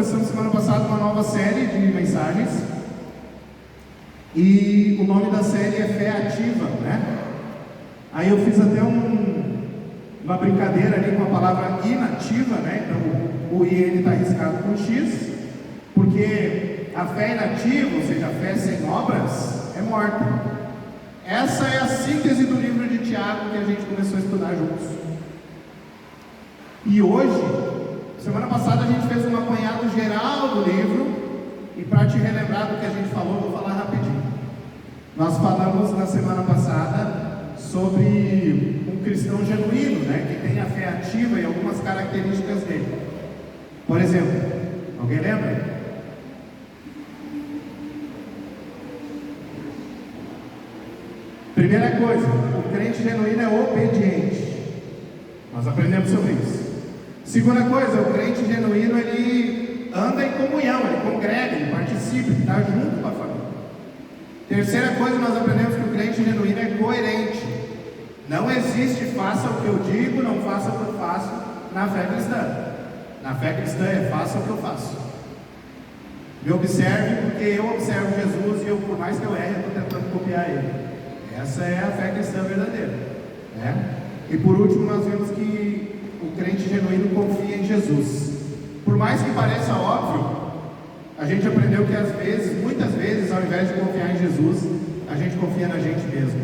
começamos semana passada uma nova série de mensagens. E o nome da série é Fé Ativa, né? Aí eu fiz até uma brincadeira ali com a palavra inativa, né? Então o IN está arriscado com X, porque a fé inativa, ou seja, a fé sem obras, é morta. Essa é a síntese do livro de Tiago que a gente começou a estudar juntos. E hoje, semana passada a gente fez um apanhado geral do livro, e para te relembrar do que a gente falou, vou falar rapidinho. Nós falamos na semana passada sobre um cristão genuíno, né, que tem a fé ativa e algumas características dele. Por exemplo, alguém lembra? Primeira coisa, o crente genuíno é obediente. Nós aprendemos sobre isso. Segunda coisa, o crente genuíno, ele anda em comunhão, ele congrega, ele participa, ele está junto com a família. Terceira coisa, nós aprendemos que o crente genuíno é coerente. Não existe faça o que eu digo, não faça o que eu faço na fé cristã. Na fé cristã é faça o que eu faço. Me observe porque eu observo Jesus e eu, por mais que eu erre, eu estou tentando copiar ele. Essa é a fé cristã verdadeira, né? E por último, nós vimos que o crente genuíno confia em Jesus. Por mais que pareça óbvio, a gente aprendeu que às vezes, muitas vezes, ao invés de confiar em Jesus, a gente confia na gente mesmo.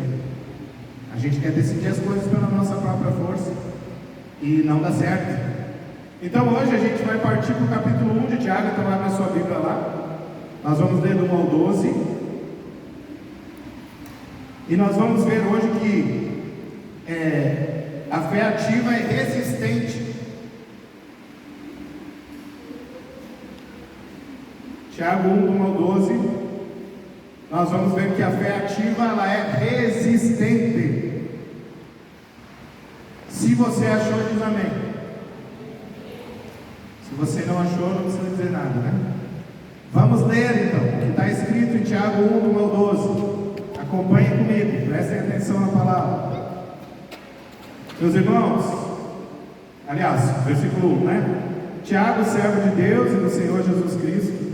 A gente quer decidir as coisas pela nossa própria força e não dá certo. Então hoje a gente vai partir para o capítulo 1 de Tiago. Então abre a sua Bíblia lá. Nós vamos ler do 1 ao 12. E nós vamos ver hoje que a fé ativa é resistente. Tiago 1, 1 ao 12. Nós vamos ver que a fé ativa, ela é resistente. Se você achou, diz amém. Se você não achou, não precisa dizer nada, né? Vamos ler então o que está escrito em Tiago 1, 1 ao 12. Acompanhe comigo, prestem atenção na palavra. Meus irmãos, aliás, versículo 1, né? Tiago, servo de Deus e do Senhor Jesus Cristo,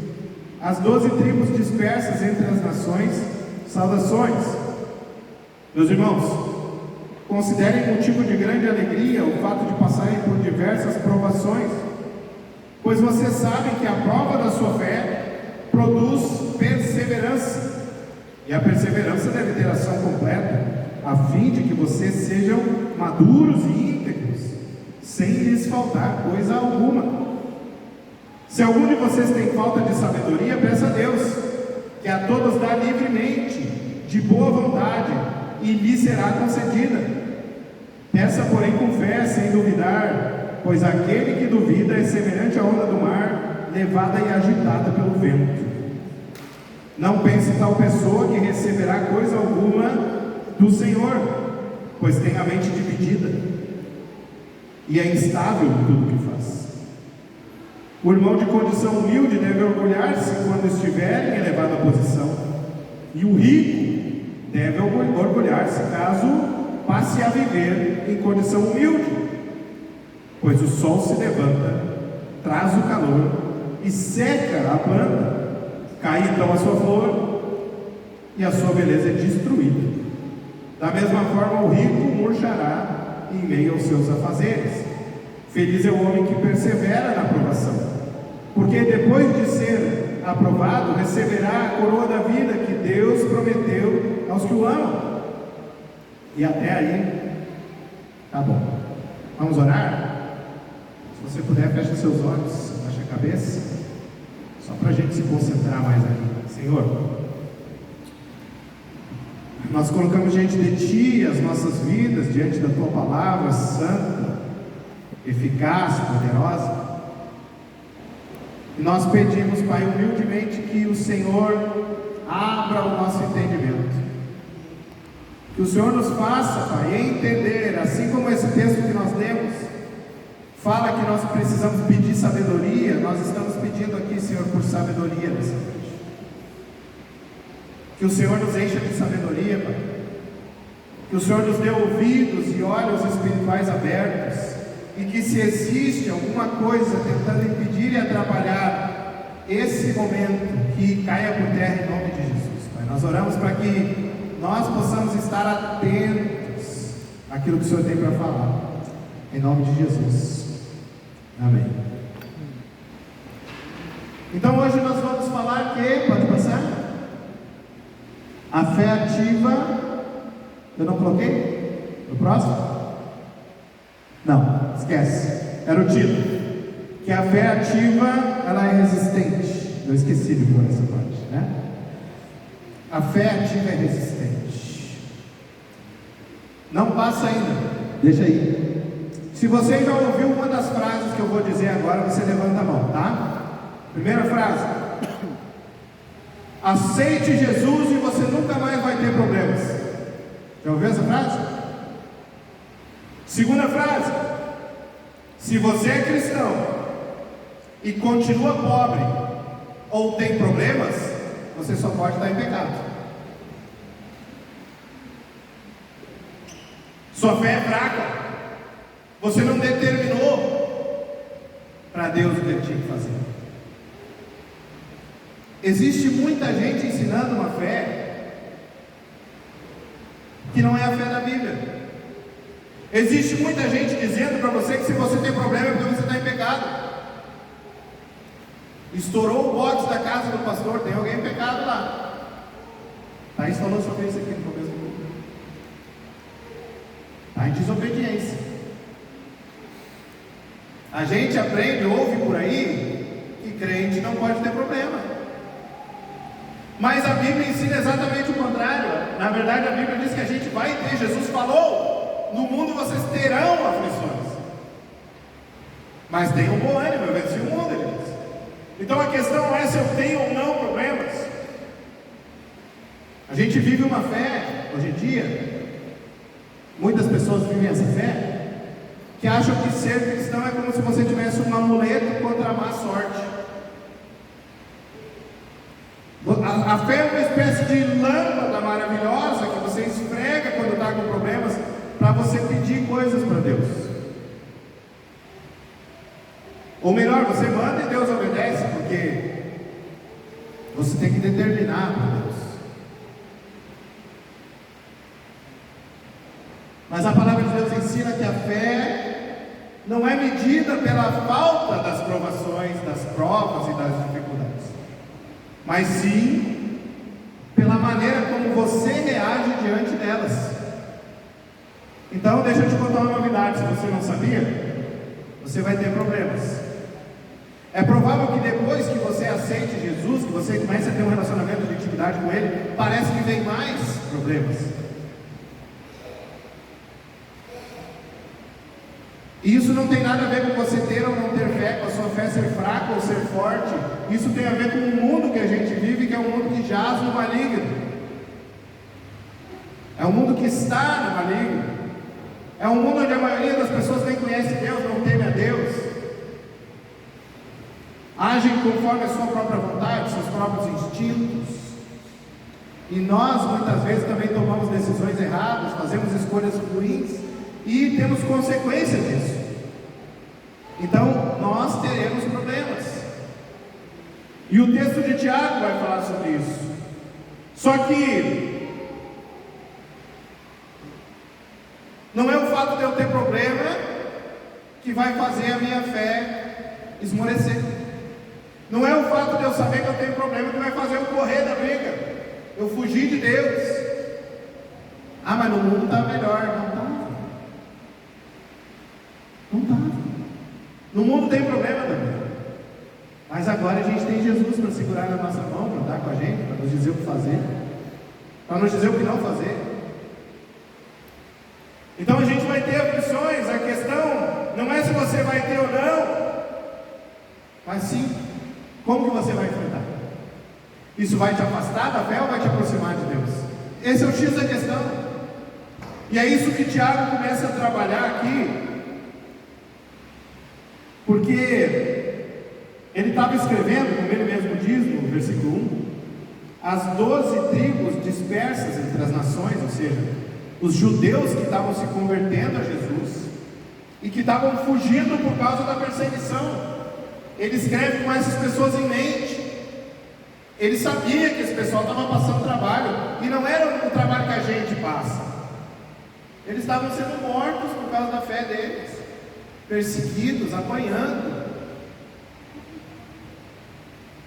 as 12 tribos dispersas entre as nações, saudações. Meus irmãos, considerem motivo de grande alegria o fato de passarem por diversas provações, pois vocês sabem que a prova da sua fé produz perseverança. E a perseverança deve ter ação completa, a fim de que vocês sejam maduros e íntegros, sem lhes faltar coisa alguma. Se algum de vocês tem falta de sabedoria, peça a Deus, que a todos dá livremente, de boa vontade, e lhe será concedida. Peça, porém, com fé, sem duvidar, pois aquele que duvida é semelhante à onda do mar, levada e agitada pelo vento. Não pense tal pessoa que receberá coisa alguma do Senhor, pois tem a mente dividida e é instável em tudo que faz. O irmão de condição humilde deve orgulhar-se quando estiver em elevada posição, e o rico deve orgulhar-se caso passe a viver em condição humilde, pois o sol se levanta, traz o calor e seca a planta. Cai então a sua flor e a sua beleza é destruída. Da mesma forma, o rico murchará em meio aos seus afazeres. Feliz é o homem que persevera na aprovação, porque depois de ser aprovado, receberá a coroa da vida que Deus prometeu aos que o amam. E até aí, tá bom. Vamos orar? Se você puder, feche seus olhos, abaixe a cabeça. Só para a gente se concentrar mais aqui. Senhor, nós colocamos diante de Ti as nossas vidas, diante da Tua palavra santa, eficaz, poderosa. E nós pedimos, Pai, humildemente, que o Senhor abra o nosso entendimento. Que o Senhor nos faça, Pai, entender, assim como esse texto que nós lemos fala que nós precisamos pedir sabedoria, nós estamos pedindo aqui, Senhor, por sabedoria nessa noite. Que o Senhor nos encha de sabedoria, Pai. Que o Senhor nos dê ouvidos e olhos espirituais abertos, e que se existe alguma coisa tentando impedir e atrapalhar esse momento que caia por terra em nome de Jesus, Pai. Nós oramos para que nós possamos estar atentos àquilo que o Senhor tem para falar, em nome de Jesus. Amém. Então hoje nós vamos falar que, pode passar? A fé ativa. Eu não coloquei? No próximo? Não, esquece. Era o título. Que a fé ativa, ela é resistente. Eu esqueci de pôr essa parte, né? A fé ativa é resistente. Não passa ainda. Deixa aí. Se você já ouviu uma das frases que eu vou dizer agora, você levanta a mão, tá? Primeira frase: aceite Jesus e você nunca mais vai ter problemas. Já ouviu essa frase? Segunda frase: se você é cristão e continua pobre ou tem problemas, você só pode estar em pecado. Sua fé é fraca. Você não determinou para Deus o que Ele tinha que fazer. Existe muita gente ensinando uma fé que não é a fé da Bíblia. Existe muita gente dizendo para você que se você tem problema é porque você está em pecado. Estourou o box da casa do pastor, tem alguém em pecado lá. Thaís falou sobre isso aqui no começo do culto. Está em desobediência. A gente aprende, ouve por aí, que crente não pode ter problema. Mas a Bíblia ensina exatamente o contrário. Na verdade, a Bíblia diz que a gente vai ter. Jesus falou: no mundo vocês terão aflições, mas tenham bom ânimo, eu venci o mundo, ele diz. Então a questão não é se eu tenho ou não problemas. A gente vive uma fé, hoje em dia, muitas pessoas vivem essa fé, que acham que ser cristão é como se você tivesse um amuleto contra a má sorte. A fé é uma espécie de lâmpada maravilhosa que você esfrega quando está com problemas, para você pedir coisas para Deus. Ou melhor, você manda e Deus obedece, porque você tem que determinar para Deus. Mas a palavra de Deus ensina que a fé não é medida pela falta das provações, das provas e das dificuldades, mas sim pela maneira como você reage diante delas. Então deixa eu te contar uma novidade. Se você não sabia, você vai ter problemas. É provável que depois que você aceite Jesus, que você comece a ter um relacionamento de intimidade com Ele, parece que vem mais problemas. E isso não tem nada a ver com você ter ou não ter fé, com a sua fé ser fraca ou ser forte. Isso tem a ver com o mundo que a gente vive, que é um mundo que jaz no maligno. É um mundo que está no maligno. É um mundo onde a maioria das pessoas nem conhece Deus, não teme a Deus, agem conforme a sua própria vontade, seus próprios instintos. E nós muitas vezes também tomamos decisões erradas, fazemos escolhas ruins e temos consequências disso. Então nós teremos problemas. E o texto de Tiago vai falar sobre isso. Só que não é o fato de eu ter problema que vai fazer a minha fé esmorecer. Não é o fato de eu saber que eu tenho problema que vai fazer eu correr da briga, eu fugir de Deus. Ah, mas no mundo está melhor. Não está. Não está. No mundo tem problema também. Mas agora a gente tem Jesus para segurar na nossa mão, para andar com a gente, para nos dizer o que fazer, para nos dizer o que não fazer. Então a gente vai ter aflições. A questão não é se você vai ter ou não, mas sim como que você vai enfrentar. Isso vai te afastar da fé ou vai te aproximar de Deus? Esse é o X da questão. E é isso que Tiago começa a trabalhar aqui, porque ele estava escrevendo, como ele mesmo diz no versículo 1, as 12 tribos dispersas entre as nações, ou seja, os judeus que estavam se convertendo a Jesus e que estavam fugindo por causa da perseguição. Ele escreve com essas pessoas em mente. Ele sabia que esse pessoal estava passando trabalho, e não era o trabalho que a gente passa. Eles estavam sendo mortos por causa da fé deles, perseguidos, apanhando.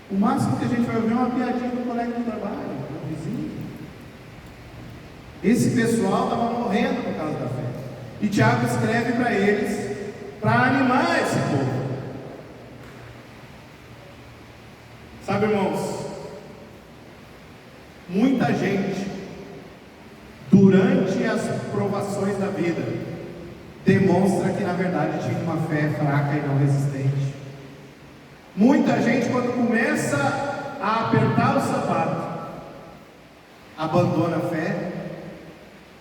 O máximo que a gente vai ouvir é uma piadinha do colega de trabalho, do vizinho. Esse pessoal estava morrendo por causa da fé. E Tiago escreve para eles, para animar esse povo. Sabe, irmãos, muita gente, durante as provações da vida, demonstra que na verdade tinha uma fé fraca e não resistente. Muita gente, quando começa a apertar o sapato, abandona a fé,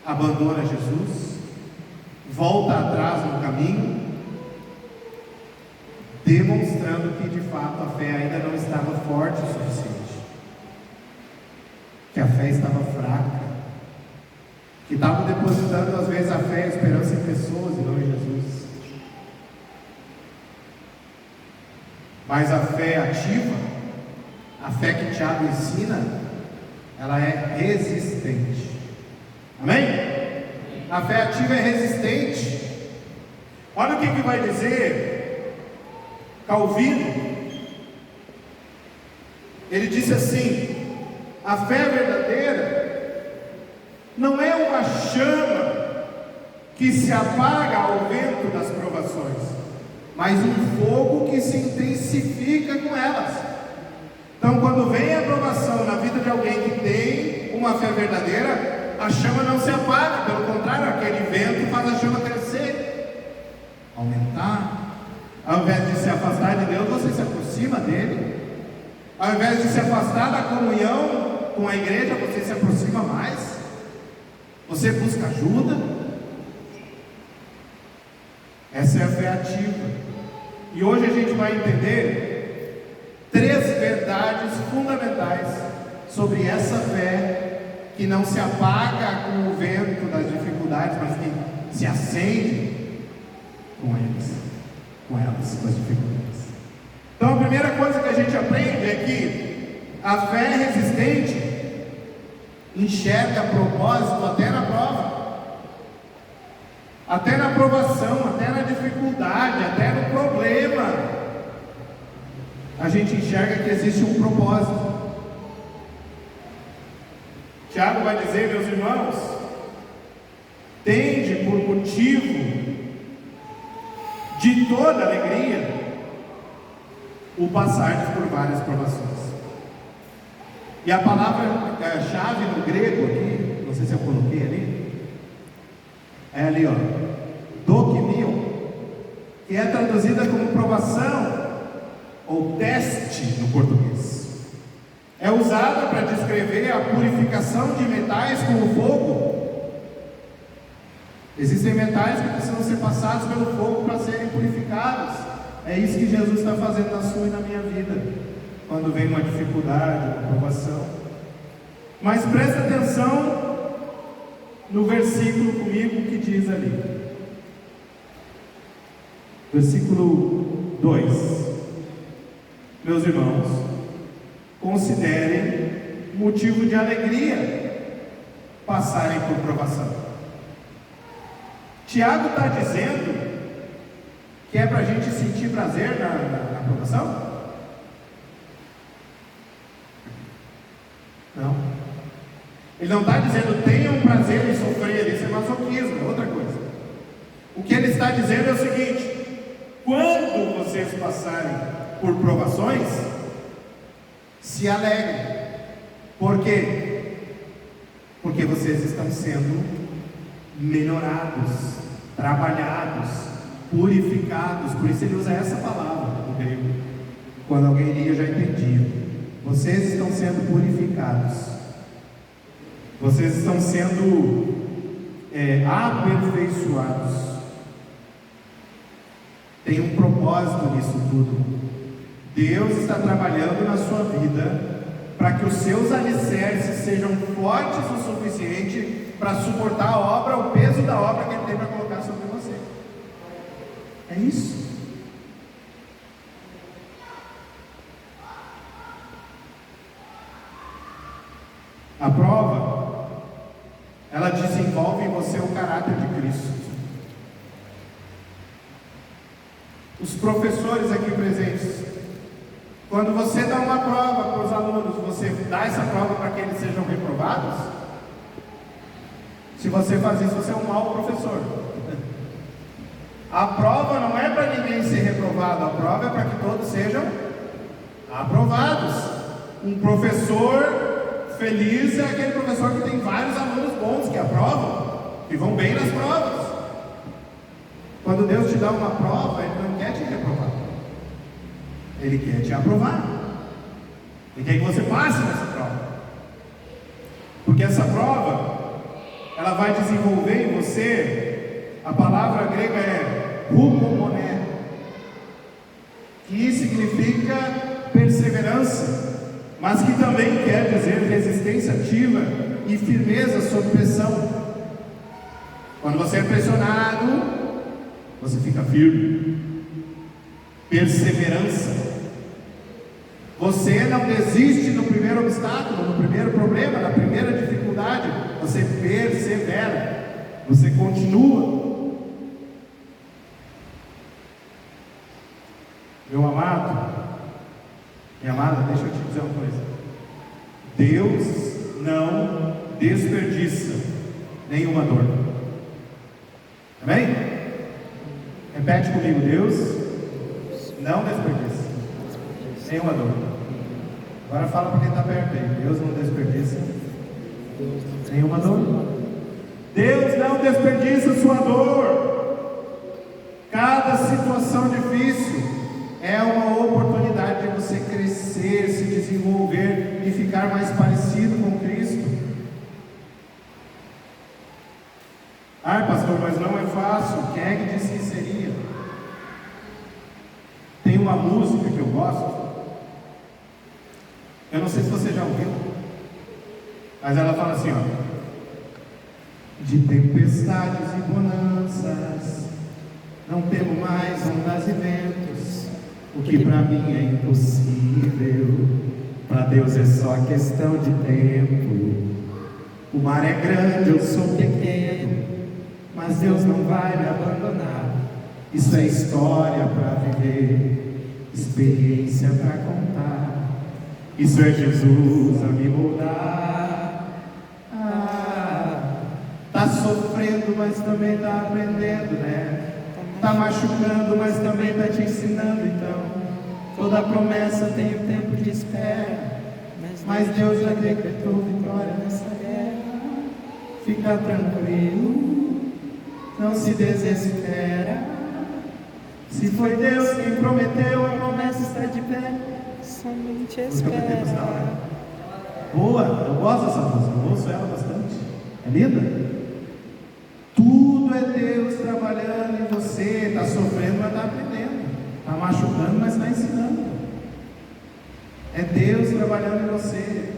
abandona Jesus, volta atrás no caminho, demonstrando que de fato a fé ainda não estava forte o suficiente, que a fé estava fraca, que estavam depositando às vezes a fé e a esperança em pessoas e não em Jesus. Mas a fé ativa, a fé que Tiago ensina, ela é resistente. Amém? A fé ativa é resistente. Olha o que vai dizer Calvino. Ele disse assim: a fé verdadeira não é uma chama que se apaga ao vento das provações, mas um fogo que se intensifica com elas. Então, quando vem a provação na vida de alguém que tem uma fé verdadeira, a chama não se apaga, pelo contrário, aquele vento faz a chama crescer, aumentar. Ao invés de se afastar de Deus, você se aproxima dele. Ao invés de se afastar da comunhão com a igreja, você se aproxima mais. Você busca ajuda. Essa é a fé ativa. E hoje a gente vai entender 3 verdades fundamentais sobre essa fé que não se apaga com o vento das dificuldades, mas que se acende com elas, com as dificuldades. Então a primeira coisa que a gente aprende é que a fé resistente enxerga propósito até na prova, até na provação, até na dificuldade, até no problema. A gente enxerga que existe um propósito. Tiago vai dizer, meus irmãos, tende por motivo de toda alegria o passar por várias provações. E a palavra-chave no grego aqui, não sei se eu coloquei ali, é ali, ó, dokimion, que é traduzida como provação ou teste no português. É usada para descrever a purificação de metais com o fogo. Existem metais que precisam ser passados pelo fogo para serem purificados. É isso que Jesus está fazendo na sua e na minha vida, quando vem uma dificuldade, uma provação. Mas presta atenção no versículo comigo que diz ali, versículo 2: meus irmãos, considerem motivo de alegria passarem por provação. Tiago está dizendo que é para a gente sentir prazer na provação? Não. Ele não está dizendo tenham prazer em sofrer, isso é masoquismo, é outra coisa. O que ele está dizendo é o seguinte: quando vocês passarem por provações, se alegrem. Por quê? Porque vocês estão sendo melhorados, trabalhados, purificados. Por isso ele usa essa palavra no grego. Quando alguém lia, já entendia. Vocês estão sendo purificados. Vocês estão sendo aperfeiçoados. Tem um propósito nisso tudo. Deus está trabalhando na sua vida para que os seus alicerces sejam fortes o suficiente para suportar a obra, o peso da obra que Ele tem para colocar sobre você. É isso. A prova, ela desenvolve em você o caráter de Cristo. Os professores aqui presentes, quando você dá uma prova para os alunos, você dá essa prova para que eles sejam reprovados? Se você faz isso, você é um mau professor. A prova não é para ninguém ser reprovado, a prova é para que todos sejam aprovados. Um professor feliz é aquele professor que tem vários alunos bons que aprovam, que vão bem nas provas. Quando Deus te dá uma prova, Ele não quer te reprovar, Ele quer te aprovar. Ele quer que você passe nessa prova, porque essa prova, ela vai desenvolver em você, a palavra grega é hupomoné, que significa perseverança, mas que também quer dizer resistência ativa e firmeza sob pressão. Quando você é pressionado, você fica firme. Perseverança. Você não desiste no primeiro obstáculo, no primeiro problema, na primeira dificuldade. Você persevera. Você continua. Meu amado, minha amada, deixa eu te dizer uma coisa. Deus não desperdiça nenhuma dor. Amém? Repete comigo: Deus não desperdiça nenhuma dor. Agora fala para quem está perto aí: Deus não desperdiça nenhuma dor. Deus não desperdiça sua dor. Cada situação difícil é uma oportunidade de você crescer, se desenvolver e ficar mais parecido com Cristo. Ah, pastor, mas não é fácil. Quem é que disse que seria? Tem uma música que eu gosto, eu não sei se você já ouviu, mas ela fala assim, ó: de tempestades e bonanças, não temo mais ondas e ventos. O que para mim é impossível, para Deus é só questão de tempo. O mar é grande, eu sou pequeno, mas Deus não vai me abandonar. Isso é história para viver, experiência para contar. Isso é Jesus a me moldar. Tá sofrendo, mas também tá aprendendo, né? Tá machucando, mas também tá te ensinando. Então, toda promessa tem o tempo de espera, mas Deus já decretou vitória nessa guerra. Fica tranquilo, não se desespera. Se foi Deus quem prometeu, a promessa está de pé. Somente espera. Boa, eu gosto dessa música, eu ouço ela bastante. É linda? Tudo é Deus trabalhando em você. Está sofrendo, mas está aprendendo. Está machucando, mas está ensinando. É Deus trabalhando em você.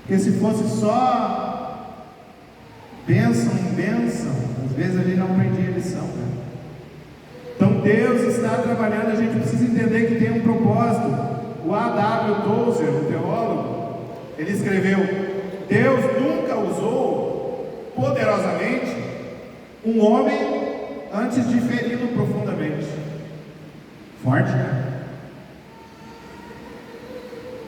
Porque se fosse só bênção em bênção, às vezes a gente não aprendia a lição, né? Então Deus está trabalhando, a gente precisa entender que tem um propósito. O A.W. Tozer, o teólogo, ele escreveu: Deus nunca usou poderosamente um homem antes de feri-lo profundamente. Forte, né?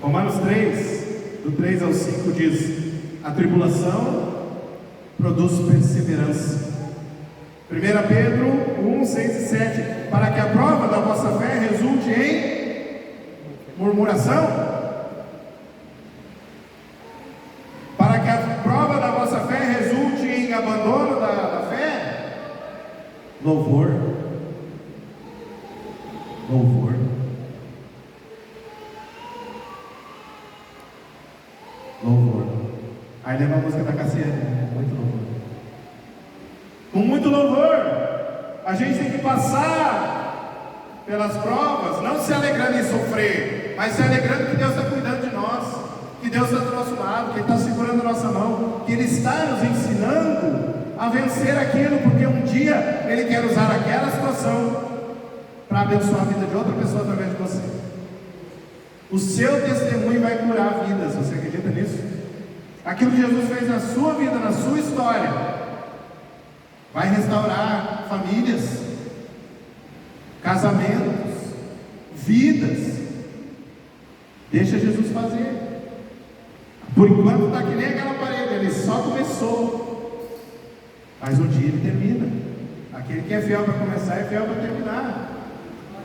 Romanos 3, do 3 ao 5 diz: a tribulação produz perseverança. 1 Pedro 1, 6 e 7: para que a prova da vossa fé resulte em murmuração. Para que a prova da vossa fé resulte em abandono da fé, louvor. Louvor. Louvor. Aí lembra a música da Cassiane, né? Muito louvor. Com muito louvor, a gente tem que passar pelas provas, não se alegrando em sofrer, mas se alegrando que Deus está cuidando de nós, que Deus está do nosso lado, que Ele está segurando a nossa mão, que Ele está nos ensinando a vencer aquilo, porque um dia Ele quer usar aquela situação para abençoar a vida de outra pessoa através de você. O seu testemunho vai curar vidas, você acredita nisso? Aquilo que Jesus fez na sua vida, na sua história, vai restaurar famílias, casamentos, vidas. Deixa Jesus fazer. Por enquanto está que nem aquela parede, ele só começou, mas um dia ele termina. Aquele que é fiel para começar é fiel para terminar.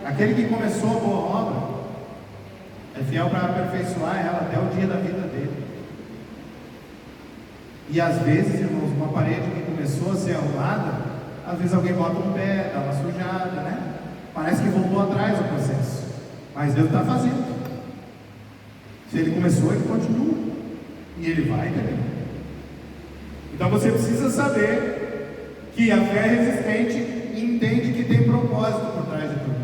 Aquele que começou a boa obra é fiel para aperfeiçoar ela até o dia da vida dele. E às vezes, irmãos, uma parede que começou a ser arrumada, às vezes alguém bota um pé, dá uma sujada, né? Parece que voltou atrás o processo, mas Deus está fazendo. Se ele começou, ele continua, e ele vai terminar. Então você precisa saber que a fé resistente entende que tem propósito por trás de tudo.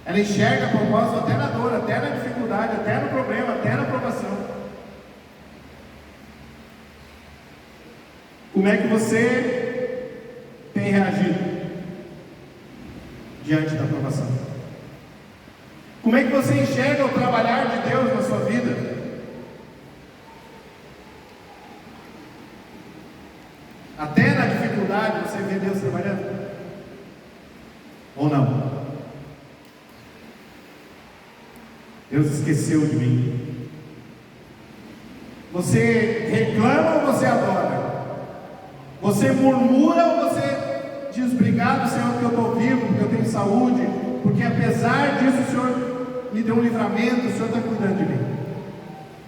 Ela enxerga propósito até na dor, até na dificuldade, até no problema, até na provação. Como é que você tem reagido diante da provação? Como é que você enxerga o trabalhar de Deus na sua vida? Até na dificuldade você vê Deus trabalhando? Ou não? Deus esqueceu de mim. Você reclama ou você adora? Você murmura ou você diz obrigado, Senhor, porque eu estou vivo, porque eu tenho saúde, porque apesar disso o Senhor me deu um livramento, o Senhor está cuidando de mim?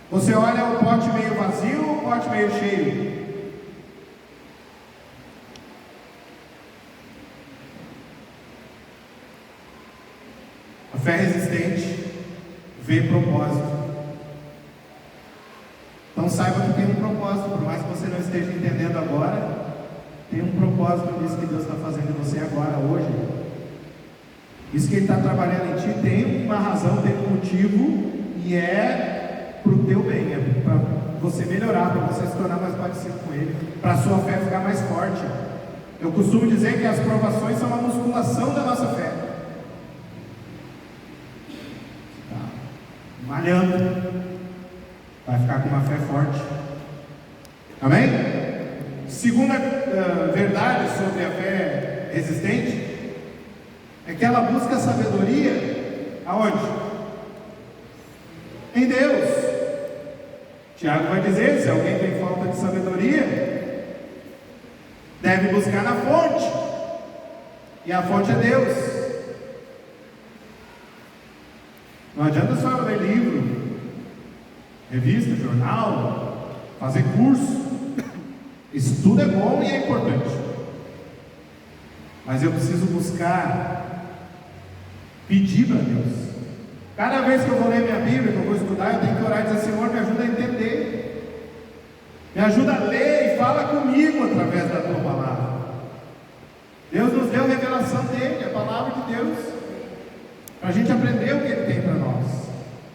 Você olha o pote meio vazio ou o pote meio cheio? A fé resistente vê propósito. Então saiba que tem um propósito, por mais que você não esteja entendendo agora, tem um propósito nisso que Deus está fazendo em você agora, hoje. Isso que Ele está trabalhando em ti tem uma razão, tem um motivo, e é para o teu bem, é para você melhorar, para você se tornar mais parecido com Ele, para a sua fé ficar mais forte. Eu costumo dizer que as provações são a musculação da nossa fé. Malhando, vai ficar com uma fé forte. Amém? Segunda verdade sobre a fé resistente é que ela busca sabedoria aonde? Em Deus. Tiago vai dizer: se alguém tem falta de sabedoria, deve buscar na fonte, e a fonte é Deus. Não adianta só ler livro, revista, jornal, fazer curso. Isso tudo é bom e é importante, mas eu preciso buscar, pedir para Deus. Cada vez que eu vou ler minha Bíblia, que eu vou estudar, eu tenho que orar e dizer: Senhor, me ajuda a entender, me ajuda a ler e fala comigo através da tua palavra. Deus nos deu a revelação dele, a palavra de Deus, para a gente aprender o que Ele tem para nós.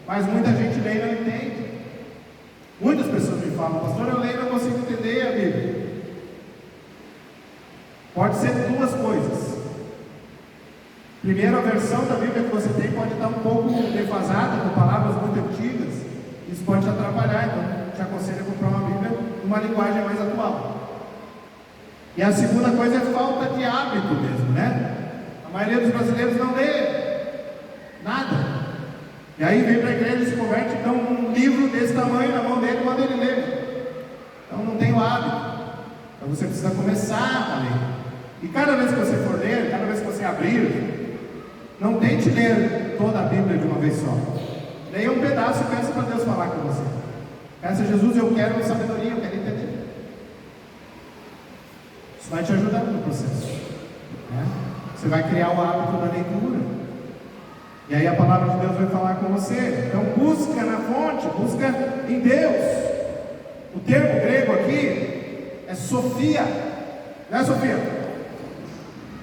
Mas muita gente lê e não entende. Muitas pessoas me falam: pastor, eu leio e não consigo entender a Bíblia. Pode ser duas coisas. Primeiro, a versão da Bíblia que você tem pode estar um pouco defasada, com palavras muito antigas. Isso pode te atrapalhar, então te aconselho a comprar uma Bíblia numa linguagem mais atual. E a segunda coisa é falta de hábito mesmo, né? A maioria dos brasileiros não lê nada. E aí vem para a igreja e se converte, dão um livro desse tamanho na mão dele, manda ele ler. Então não tem o hábito. Então você precisa começar a ler. E cada vez que você for ler, cada vez que você abrir, não tente ler toda a Bíblia de uma vez só. Leia um pedaço e peça para Deus falar com você. Peça a Jesus: eu quero sabedoria, eu quero entender. Isso vai te ajudar no processo, né? Você vai criar o hábito da leitura. E aí a palavra de Deus vai falar com você. Então busca na fonte, busca em Deus. O termo grego aqui é Sofia. Não é Sofia?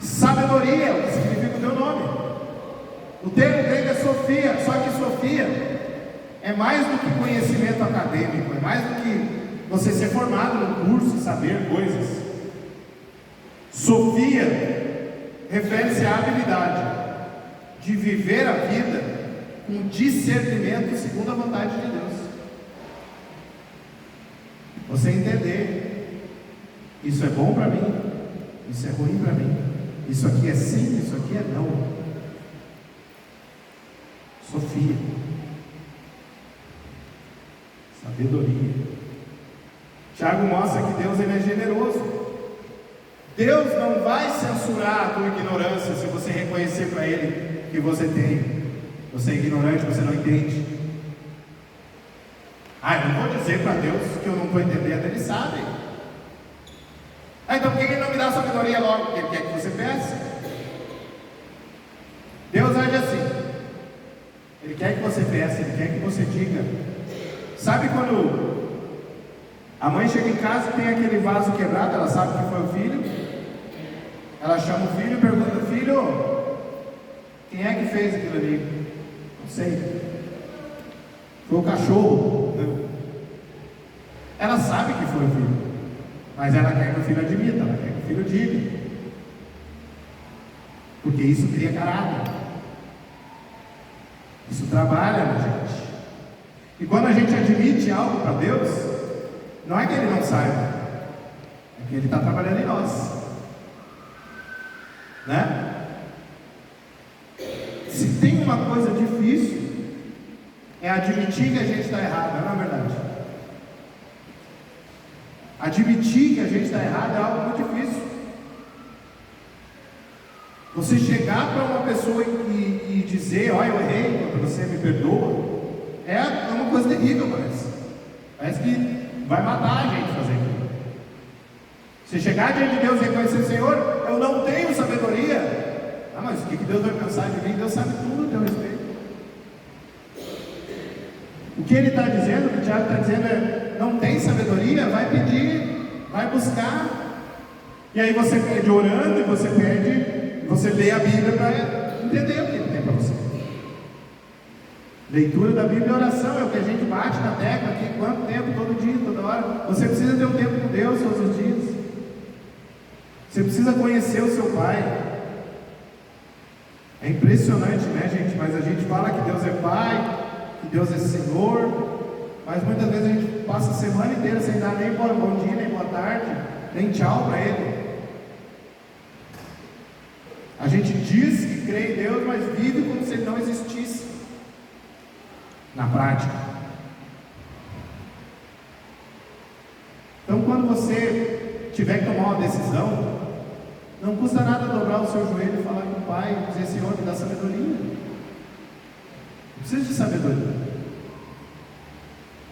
Sabedoria, o que significa o teu nome. O termo grego é Sofia. Só que Sofia é mais do que conhecimento acadêmico, é mais do que você ser formado no curso e saber coisas. Sofia refere-se à habilidade de viver a vida com discernimento segundo a vontade de Deus. Você entender, isso é bom para mim, isso é ruim para mim, isso aqui é sim, isso aqui é não. Sofia, sabedoria. Tiago mostra que Deus ele é generoso. Deus não vai censurar a tua ignorância se você reconhecer para Ele que você tem. Você é ignorante, você não entende. Eu não vou dizer para Deus que eu não estou entendendo, Ele sabe. Então por que Ele não me dá sabedoria logo? Porque Ele quer que você peça. Deus age assim. Ele quer que você peça, Ele quer que você diga. Sabe quando a mãe chega em casa e tem aquele vaso quebrado, ela sabe que foi o filho? Ela chama o filho e pergunta: filho, quem é que fez aquilo ali? Não sei. Foi o cachorro. Não. Ela sabe que foi o filho, mas ela quer que o filho admita, ela quer que o filho diga, porque isso cria caráter, isso trabalha na gente. E quando a gente admite algo para Deus, não é que Ele não saiba, é que Ele está trabalhando em nós, né? Se tem uma coisa difícil, é admitir que a gente está errado, não é verdade? Admitir que a gente está errado é algo muito difícil. Você chegar para uma pessoa e dizer: olha, eu errei, você me perdoa, é uma coisa terrível, parece que vai matar a gente fazer aquilo. Você chegar diante de Deus e reconhecer: Senhor, eu não tenho sabedoria. Mas o que Deus vai pensar de mim? Deus sabe tudo a teu respeito. O que Ele está dizendo, o que o Tiago está dizendo é: não tem sabedoria? Vai pedir, vai buscar. E aí você pede orando, e você pede, você lê a Bíblia para entender o que Ele tem para você. Leitura da Bíblia e oração é o que a gente bate na tecla aqui. Quanto tempo? Todo dia, toda hora. Você precisa ter um tempo com Deus todos os dias. Você precisa conhecer o seu Pai. É impressionante, né, gente? Mas a gente fala que Deus é Pai, que Deus é Senhor, mas muitas vezes a gente passa a semana inteira sem dar nem bom dia, nem boa tarde, nem tchau para Ele. A gente diz que crê em Deus, mas vive como se Ele não existisse na prática. Então, quando você tiver que tomar uma decisão, não custa nada dobrar o seu joelho e falar com o Pai, e dizer: Senhor, me dá sabedoria. Não precisa de sabedoria.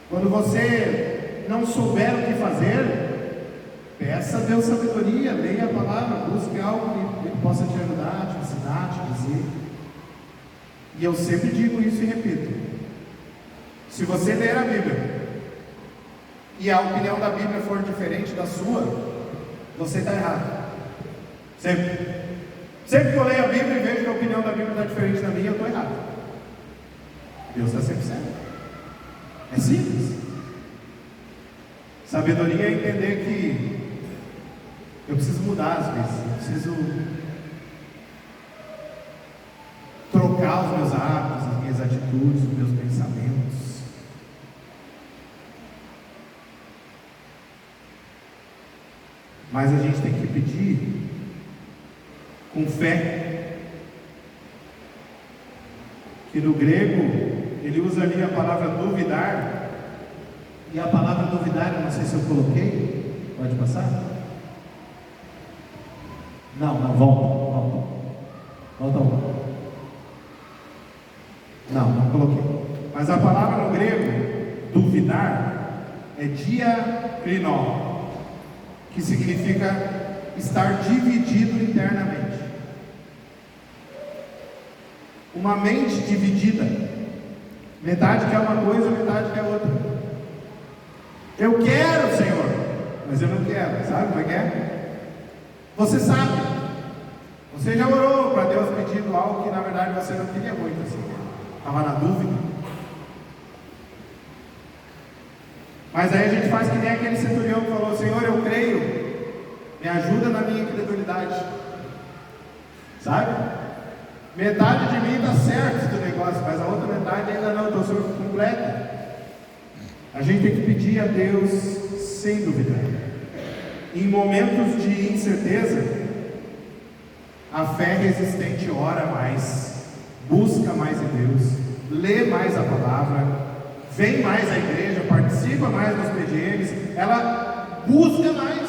Quando você não souber o que fazer, peça a Deus sabedoria, leia a palavra, busque algo que possa te ajudar, te ensinar, te dizer. E eu sempre digo isso e repito: se você ler a Bíblia e a opinião da Bíblia for diferente da sua, você está errado. Sempre que eu leio a Bíblia e vejo que a opinião da Bíblia está diferente da minha, eu estou errado. Deus está sempre certo. É simples. Sabedoria é entender que eu preciso mudar às vezes, eu preciso trocar os meus hábitos, as minhas atitudes, os meus pensamentos. Mas a gente tem que pedir com fé, que no grego ele usa ali a palavra duvidar, e a palavra duvidar, eu não sei se eu coloquei, pode passar? Não, volta. Não coloquei, mas a palavra no grego, duvidar, é diakrinó, que significa estar dividido internamente. Uma mente dividida, metade quer uma coisa, metade quer outra. Eu quero, Senhor, mas eu não quero. Sabe como é que é? Você sabe, você já orou para Deus pedindo algo que na verdade você não queria muito, assim, estava na dúvida. Mas aí a gente faz que nem aquele centurião que falou: Senhor, eu creio, me ajuda na minha incredulidade. Sabe? Metade de mim está certo do negócio, mas a outra metade ainda não, então o Senhor completa. A gente tem que pedir a Deus sem duvidar. Em momentos de incerteza, a fé resistente ora mais, busca mais em Deus, lê mais a palavra, vem mais à igreja, participa mais dos PGMs, ela busca mais.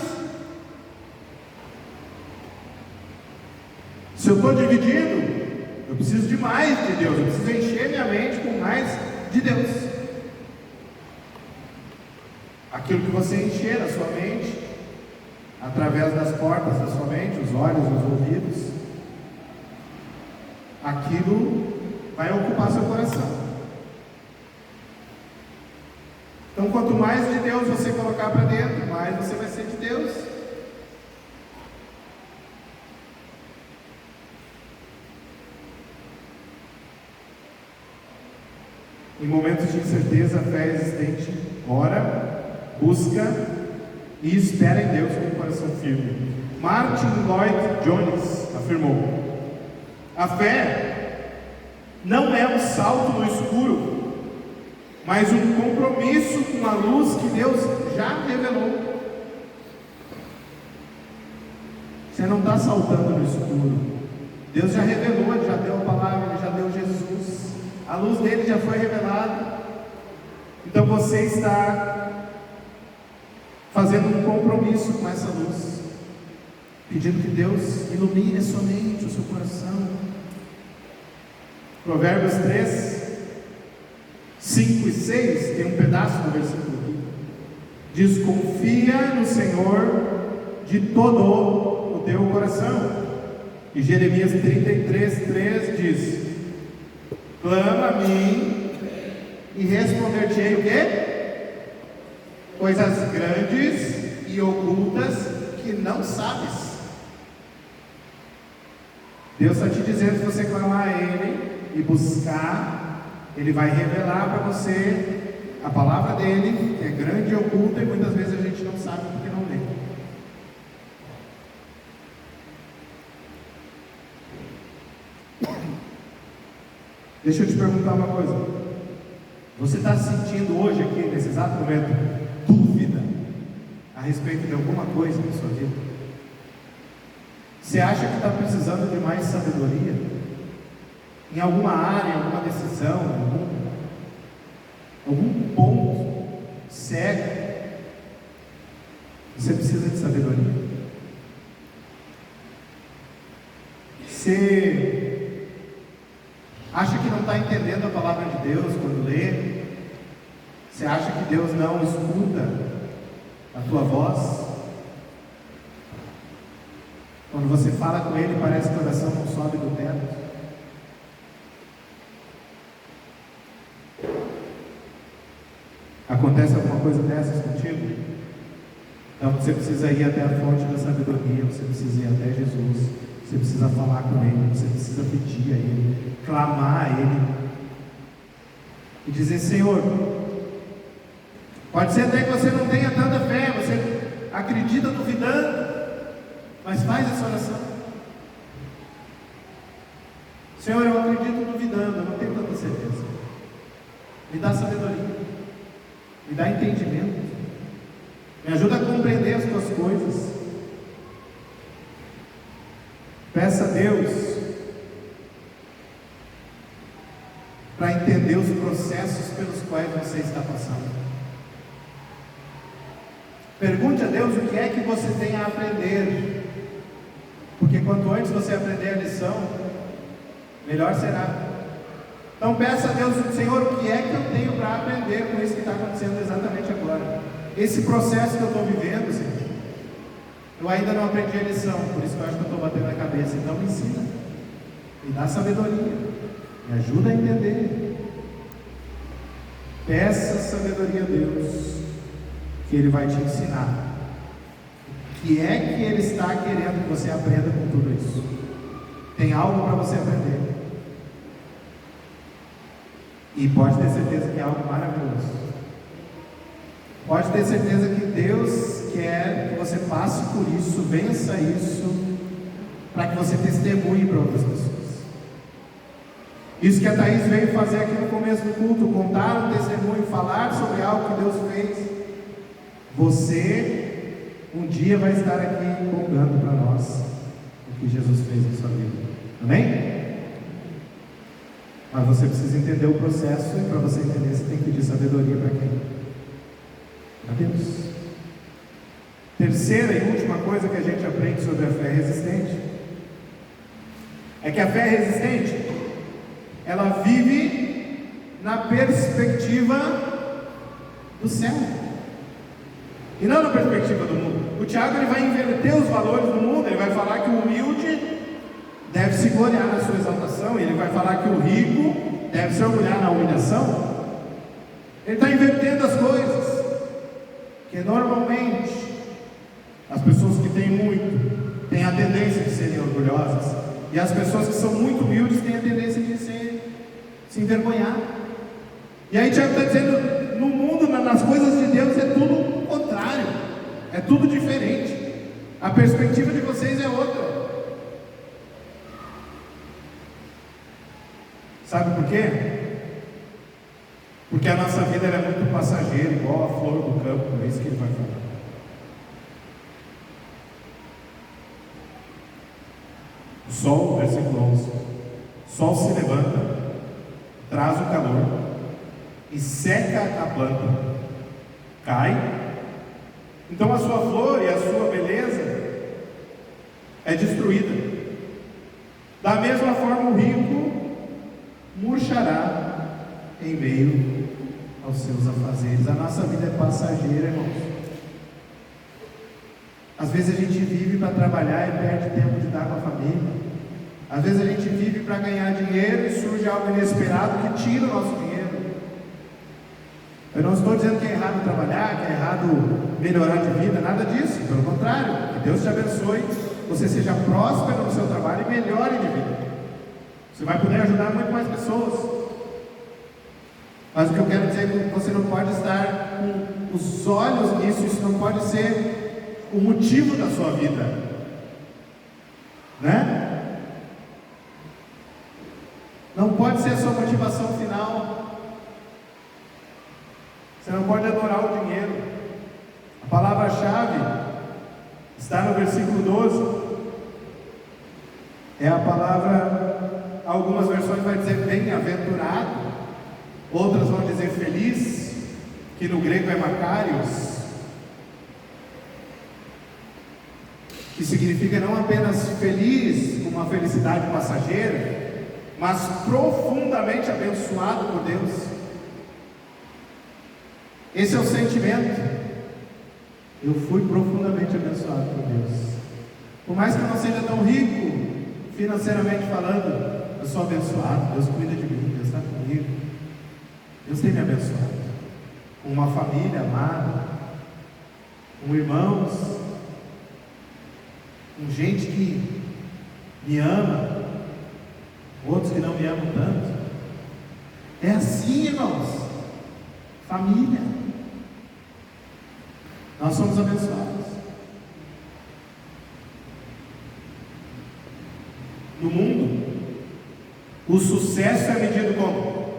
Se eu estou dividido, eu preciso de mais de Deus, eu preciso encher minha mente com mais de Deus. Aquilo que você encher a sua mente, através das portas da sua mente, os olhos, os ouvidos, aquilo vai ocupar seu coração. Então, quanto mais de Deus você colocar para dentro, mais você vai ser de Deus. Em momentos de incerteza, a fé existente ora, busca e espera em Deus com o coração firme. Martin Lloyd Jones afirmou: a fé não é um salto no escuro, mas um compromisso com a luz que Deus já revelou. Você não está saltando no escuro. Deus já revelou, Ele já deu a palavra, Ele já deu Jesus. A luz dele já foi revelada. Então você está fazendo um compromisso com essa luz, pedindo que Deus ilumine a sua mente, o seu coração. Provérbios 3, 5 e 6, tem um pedaço do versículo aqui. Diz: confia no Senhor de todo o teu coração. E Jeremias 33, 3 diz: clama a mim e responder-te-ei o quê? Coisas grandes e ocultas que não sabes. Deus está te dizendo, se você clamar a Ele e buscar, Ele vai revelar para você a palavra dEle, que é grande e oculta, e muitas vezes a gente não sabe porque não lê. Deixa eu te perguntar uma coisa. Você está sentindo hoje aqui, nesse exato momento, dúvida a respeito de alguma coisa na sua vida? Você acha que está precisando de mais sabedoria? Em alguma área, em alguma decisão, algum ponto cego? Você precisa de sabedoria? Você acha que não está entendendo a palavra de Deus quando lê? Você acha que Deus não escuta a tua voz? Quando você fala com Ele, parece que o coração não sobe do teto. Acontece alguma coisa dessas contigo? Então você precisa ir até a fonte da sabedoria, você precisa ir até Jesus, você precisa falar com Ele, você precisa pedir a Ele, clamar a Ele e dizer: Senhor, pode ser até que você não tenha tanta fé, você acredita duvidando, mas faz essa oração. Senhor, eu acredito duvidando, eu não tenho tanta certeza. Me dá sabedoria, me dá entendimento, me ajuda a compreender as tuas coisas. Peça a Deus para entender os processos pelos quais você está passando. Pergunte a Deus o que é que você tem a aprender, porque quanto antes você aprender a lição, melhor será. Então peça a Deus: Senhor, o que é que eu tenho para aprender com isso que está acontecendo exatamente agora? Esse processo que eu estou vivendo, Senhor, eu ainda não aprendi a lição, por isso que eu acho que eu estou batendo a cabeça. Então me ensina, me dá sabedoria, me ajuda a entender. Peça sabedoria a Deus, que Ele vai te ensinar. O que é que Ele está querendo que você aprenda com tudo isso? Tem algo para você aprender. E pode ter certeza que é algo maravilhoso. Pode ter certeza que Deus quer que você passe por isso, vença isso, para que você testemunhe para outras pessoas. Isso que a Thaís veio fazer aqui no começo do culto, contar um testemunho, falar sobre algo que Deus fez. Você um dia vai estar aqui contando para nós o que Jesus fez na sua vida. Amém? Mas você precisa entender o processo, e para você entender, você tem que pedir sabedoria para quem? Para Deus. Terceira e última coisa que a gente aprende sobre a fé resistente é que a fé resistente, ela vive na perspectiva do céu e não na perspectiva do mundo. O Tiago, ele vai inverter os valores do mundo. Ele vai falar que o humilde deve se gloriar na sua exaltação, e ele vai falar que o rico deve se orgulhar na humilhação. Ele está invertendo as coisas, porque normalmente as pessoas que têm muito têm a tendência de serem orgulhosas, e as pessoas que são muito humildes têm a tendência de se envergonhar. E aí Tiago está dizendo, no mundo, nas coisas de Deus, é tudo o contrário, é tudo diferente. A perspectiva de vocês é outra. Sabe por quê? Porque a nossa vida é muito passageira, igual a flor do campo. É isso que ele vai falar. O sol, versículo 11: o sol se levanta, traz o calor e seca a planta, cai. Então a sua flor e a sua beleza é destruída. Da mesma forma, o rico murchará em meio aos seus afazeres. A nossa vida é passageira, irmãos. Às vezes a gente vive para trabalhar e perde tempo de estar com a família. Às vezes a gente vive para ganhar dinheiro e surge algo inesperado que tira o nosso dinheiro. Eu não estou dizendo que é errado trabalhar, que é errado melhorar de vida, nada disso. Pelo contrário, que Deus te abençoe, você seja próspero no seu trabalho e melhore de vida. Você vai poder ajudar muito mais pessoas. Mas o que eu quero dizer é que você não pode estar com os olhos nisso. Isso não pode ser o motivo da sua vida, né? Não pode ser a sua motivação final. Você não pode adorar o dinheiro. A palavra-chave está no versículo 12. É a palavra, algumas versões vai dizer bem-aventurado, outras vão dizer feliz, que no grego é makarios, que significa não apenas feliz, uma felicidade passageira, mas profundamente abençoado por Deus. Esse é o sentimento. Eu fui profundamente abençoado por Deus. Por mais que eu não seja tão rico financeiramente falando, eu sou abençoado. Deus cuida de mim, Deus está comigo. Deus tem me abençoado com uma família amada, com irmãos, com gente que me ama, outros que não me amam tanto. É assim, irmãos. Família. Nós somos abençoados. No mundo, o sucesso é medido como?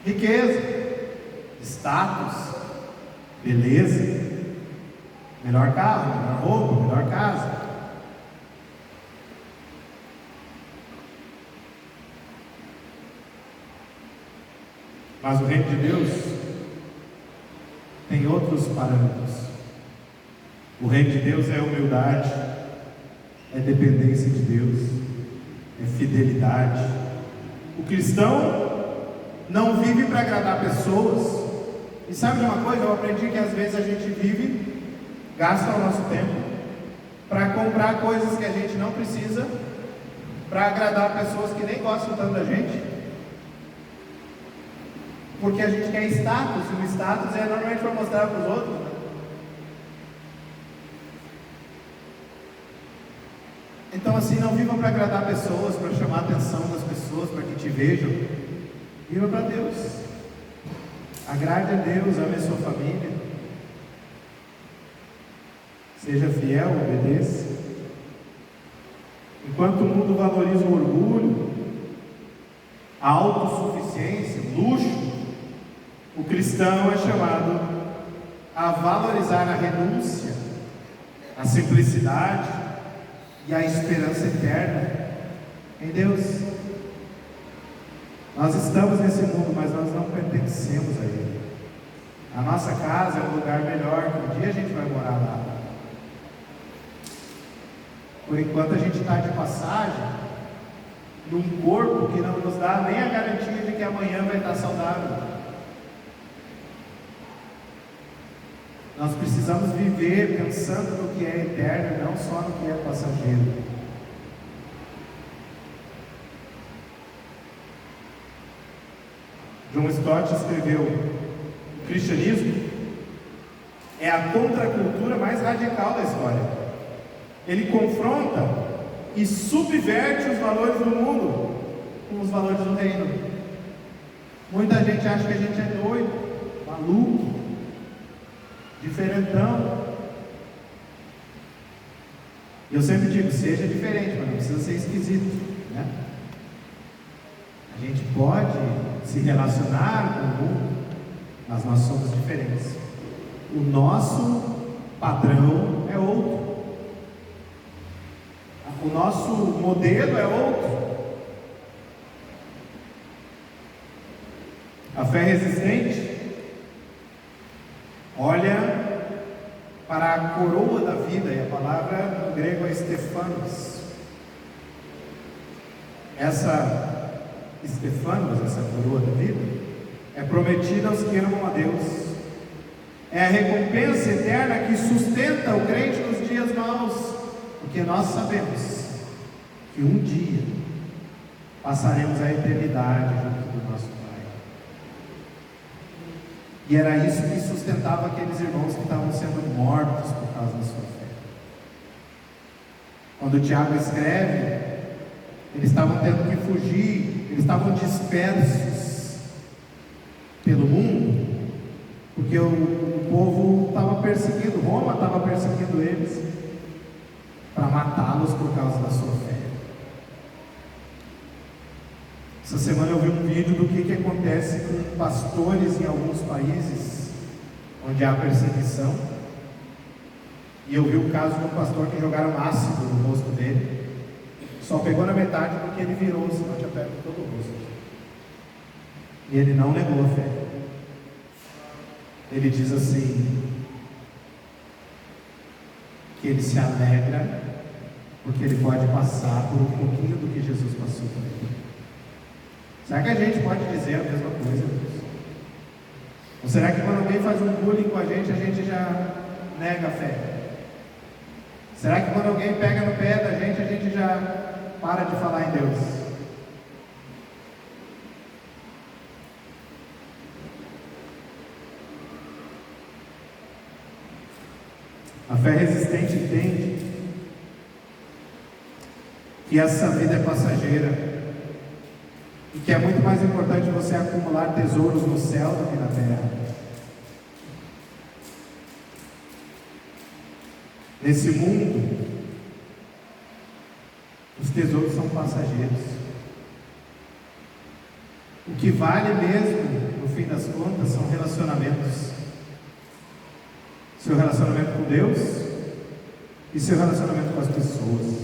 Riqueza, status, beleza, melhor carro, melhor roupa, melhor casa. Mas o reino de Deus tem outros parâmetros. O reino de Deus é humildade, é dependência de Deus, é fidelidade. O cristão não vive para agradar pessoas. E sabe de uma coisa? Eu aprendi que às vezes a gente vive, gasta o nosso tempo para comprar coisas que a gente não precisa, para agradar pessoas que nem gostam tanto da gente. Porque a gente quer status, e o status é normalmente para mostrar para os outros, né? Então assim, não vivam para agradar pessoas, para chamar a atenção das pessoas, para que te vejam. Viva para Deus. Agrade a Deus, ame a sua família. Seja fiel, obedeça. Enquanto o mundo valoriza o orgulho, a autossuficiência, o luxo, O cristão é chamado a valorizar a renúncia, a simplicidade e a esperança eterna em Deus. Nós estamos nesse mundo, mas nós não pertencemos a ele. A nossa casa é um lugar melhor, que um dia a gente vai morar lá. Por enquanto a gente está de passagem num corpo que não nos dá nem a garantia de que amanhã vai estar saudável. Nós precisamos viver pensando no que é eterno e não só no que é passageiro. John Stott escreveu: o cristianismo é a contracultura mais radical da história. Ele confronta e subverte os valores do mundo com os valores do reino. Muita gente acha que a gente é doido, maluco, diferentão. E eu sempre digo, seja diferente, mas não precisa ser esquisito, né? A gente pode se relacionar com o mundo, mas nós somos diferentes. O nosso padrão é outro. O nosso modelo é outro. A fé resistente olha para a coroa da vida, e a palavra no grego é Stefanos. Essa Stefanos, essa coroa da vida, é prometida aos que amam a Deus. É a recompensa eterna que sustenta o crente nos dias maus, porque nós sabemos que um dia passaremos a eternidade junto do nosso Pai. E era isso que sustentava aqueles irmãos que estavam sendo mortos por causa da sua fé. Quando Tiago escreve, eles estavam tendo que fugir, eles estavam dispersos pelo mundo, porque o povo estava perseguindo, Roma estava perseguindo eles, para matá-los por causa da sua fé. Essa semana eu vi um vídeo do que acontece com pastores em alguns países onde há perseguição, e eu vi o caso de um pastor que jogaram ácido no rosto dele, só pegou na metade porque ele virou, senão tinha pego todo o rosto, e ele não negou a fé. Ele diz assim, que ele se alegra porque ele pode passar por um pouquinho do que Jesus passou por ele. Será que a gente pode dizer a mesma coisa? Ou será que quando alguém faz um bullying com a gente já nega a fé? Será que quando alguém pega no pé da gente, a gente já para de falar em Deus? A fé resistente entende que essa vida é passageira e que é muito mais importante você acumular tesouros no céu do que na terra. Nesse mundo, os tesouros são passageiros. O que vale mesmo, no fim das contas, são relacionamentos. Seu relacionamento com Deus e seu relacionamento com as pessoas.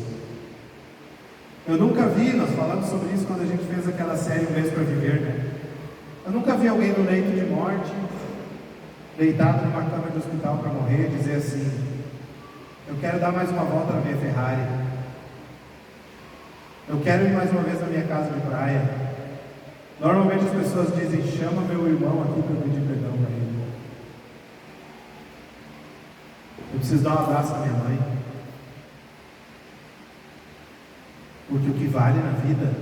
Eu nunca vi, nós falamos sobre isso quando a gente fez aquela série Um Mês para Viver, né? Eu nunca vi alguém no leito de morte, deitado numa cama de hospital para morrer, dizer assim: eu quero dar mais uma volta na minha Ferrari, eu quero ir mais uma vez na minha casa de praia. Normalmente as pessoas dizem: chama meu irmão aqui para eu pedir perdão para ele. Eu preciso dar um abraço à minha mãe. Porque o que vale na vida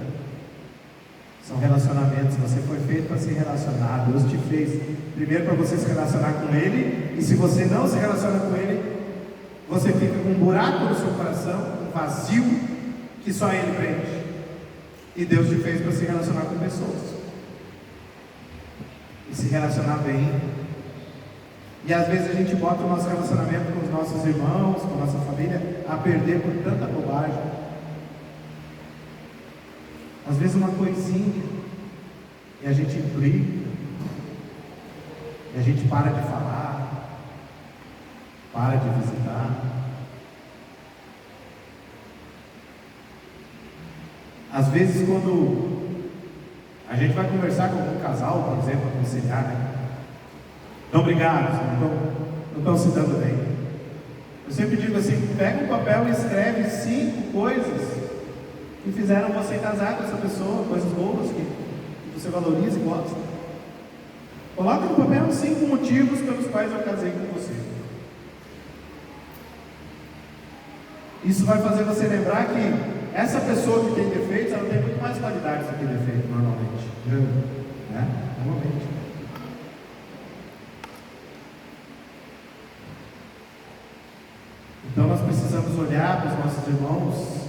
são relacionamentos. Você foi feito para se relacionar. Deus te fez primeiro para você se relacionar com Ele. E se você não se relaciona com Ele, você fica com um buraco no seu coração, um vazio que só Ele preenche. E Deus te fez para se relacionar com pessoas e se relacionar bem. E às vezes a gente bota o nosso relacionamento com os nossos irmãos, com a nossa família, a perder por tanta bobagem. Às vezes uma coisinha, e a gente briga, E a gente para de falar, para de visitar. Às vezes, quando a gente vai conversar com algum casal, por exemplo, aconselhar, né? Não, obrigado, não estão se dando bem. Eu sempre digo assim: pega um papel e escreve 5 coisas que fizeram você casar com essa pessoa, coisas boas que você valoriza e gosta. Coloca no papel 5 motivos pelos quais eu casei com você. Isso vai fazer você lembrar que essa pessoa que tem defeitos, ela tem muito mais qualidades do que defeito, normalmente. Né? Normalmente. Então nós precisamos olhar para os nossos irmãos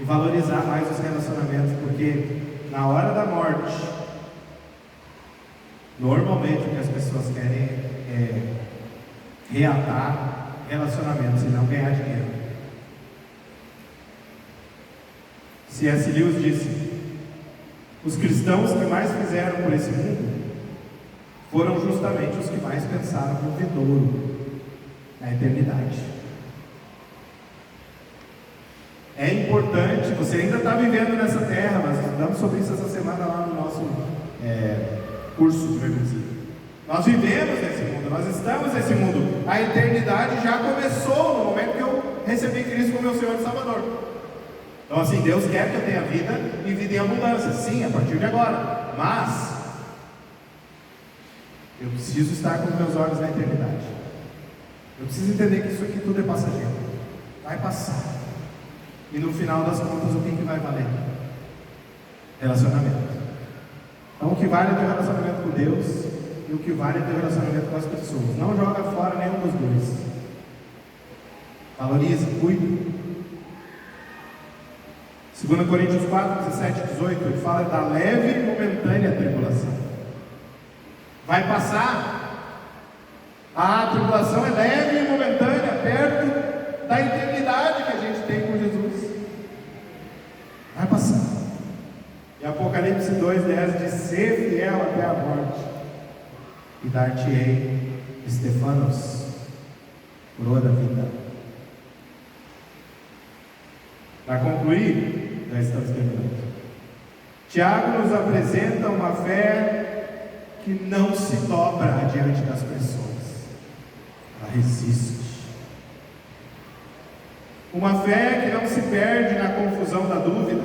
e valorizar mais os relacionamentos, porque na hora da morte, normalmente o que as pessoas querem é reatar relacionamentos e não ganhar dinheiro. C.S. Lewis disse: os cristãos que mais fizeram por esse mundo foram justamente os que mais pensaram no vindouro, na eternidade. É importante, você ainda está vivendo nessa terra, nós estudamos sobre isso essa semana lá no nosso curso de membresia. Nós vivemos nesse mundo, nós estamos nesse mundo. A eternidade já começou no momento que eu recebi Cristo como meu Senhor e Salvador. Então assim, Deus quer que eu tenha vida e vida em abundância, sim, a partir de agora. Mas eu preciso estar com os meus olhos na eternidade. Eu preciso entender que isso aqui tudo é passageiro. Vai passar. E no final das contas, o que vai valer? Relacionamento. Então o que vale é ter relacionamento com Deus, e o que vale é ter relacionamento com as pessoas. Não joga fora nenhum dos dois. Valoriza, cuida. 2 Coríntios 4, 17 e 18, ele fala da leve e momentânea tribulação. Vai passar. A tribulação é leve e momentânea, perto da eternidade que a gente tem com Jesus. Vai passar. E Apocalipse 2:10 diz: ser fiel até a morte, e dar-te-ei Estefanos, coroa da vida. Para concluir, já estamos terminando. Tiago nos apresenta uma fé que não se dobra diante das pressões, ela resiste. Uma fé que não se perde na confusão da dúvida.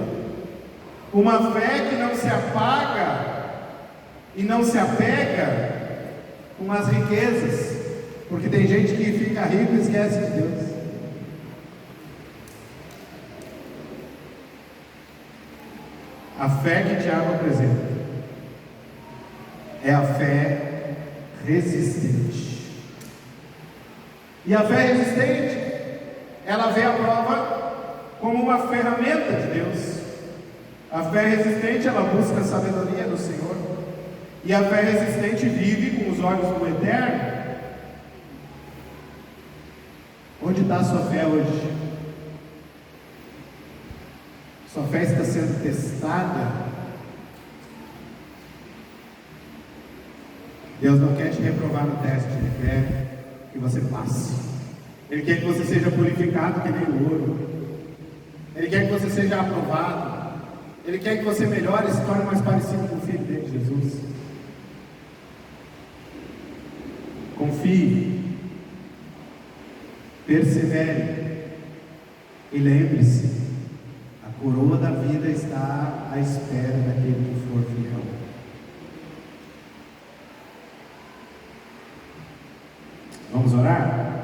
Uma fé que não se apaga e não se apega com as riquezas, porque tem gente que fica rico e esquece de Deus. A fé que Tiago apresenta é a fé resistente. E a fé resistente, ela vê a prova como uma ferramenta de Deus. A fé resistente, ela busca a sabedoria do Senhor. E a fé resistente vive com os olhos do Eterno. Onde está a sua fé hoje? Sua fé está sendo testada. Deus não quer te reprovar no teste, Ele quer que você passe. Ele quer que você seja purificado que nem o ouro. Ele quer que você seja aprovado. Ele quer que você melhore e se torne mais parecido com o Filho dele, Jesus. Confie, persevere e lembre-se: a coroa da vida está à espera daquele que for fiel. Vamos orar?